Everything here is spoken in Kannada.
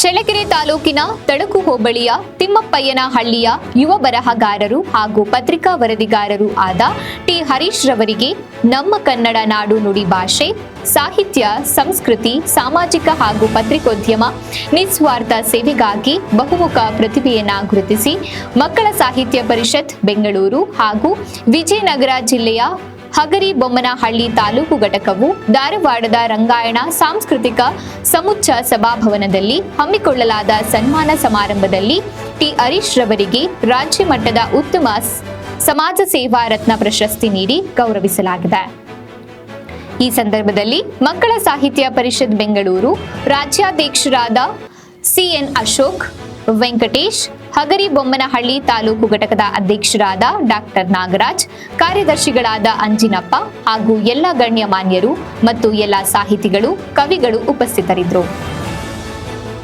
ಚಳ್ಳಕೆರೆ ತಾಲೂಕಿನ ತಳಕು ಹೋಬಳಿಯ ತಿಮ್ಮಪ್ಪಯ್ಯನಹಳ್ಳಿಯ ಯುವ ಬರಹಗಾರರು ಹಾಗೂ ಪತ್ರಿಕಾ ವರದಿಗಾರರು ಆದ ಟಿ ಹರೀಶ್ ರವರಿಗೆ ನಮ್ಮ ಕನ್ನಡ ನಾಡು ನುಡಿ ಭಾಷೆ, ಸಾಹಿತ್ಯ, ಸಂಸ್ಕೃತಿ, ಸಾಮಾಜಿಕ ಹಾಗೂ ಪತ್ರಿಕೋದ್ಯಮ ನಿಸ್ವಾರ್ಥ ಸೇವೆಗಾಗಿ ಬಹುಮುಖ ಪ್ರತಿಭೆಯನ್ನ ಗುರುತಿಸಿ ಮಕ್ಕಳ ಸಾಹಿತ್ಯ ಪರಿಷತ್ ಬೆಂಗಳೂರು ಹಾಗೂ ವಿಜಯನಗರ ಜಿಲ್ಲೆಯ ಹಗರಿಬೊಮ್ಮನಹಳ್ಳಿ ತಾಲೂಕು ಘಟಕವು ಧಾರವಾಡದ ರಂಗಾಯಣ ಸಾಂಸ್ಕೃತಿಕ ಸಮುಚ್ಚ ಸಭಾಭವನದಲ್ಲಿ ಹಮ್ಮಿಕೊಳ್ಳಲಾದ ಸನ್ಮಾನ ಸಮಾರಂಭದಲ್ಲಿ ಟಿ ಹರೀಶ್ ರವರಿಗೆ ರಾಜ್ಯ ಮಟ್ಟದ ಉತ್ತಮ ಸಮಾಜ ಸೇವಾ ರತ್ನ ಪ್ರಶಸ್ತಿ ನೀಡಿ ಗೌರವಿಸಲಾಗಿದೆ. ಈ ಸಂದರ್ಭದಲ್ಲಿ ಮಕ್ಕಳ ಸಾಹಿತ್ಯ ಪರಿಷತ್ ಬೆಂಗಳೂರು ರಾಜ್ಯಾಧ್ಯಕ್ಷರಾದ ಸಿಎನ್ ಅಶೋಕ್, ವೆಂಕಟೇಶ್, ಹಗರಿಬೊಮ್ಮನಹಳ್ಳಿ ತಾಲೂಕು ಘಟಕದ ಅಧ್ಯಕ್ಷರಾದ ಡಾಕ್ಟರ್ ನಾಗರಾಜ್, ಕಾರ್ಯದರ್ಶಿಗಳಾದ ಅಂಜಿನಪ್ಪ ಹಾಗೂ ಎಲ್ಲ ಗಣ್ಯಮಾನ್ಯರು ಮತ್ತು ಎಲ್ಲ ಸಾಹಿತಿಗಳು, ಕವಿಗಳು ಉಪಸ್ಥಿತರಿದ್ದರು.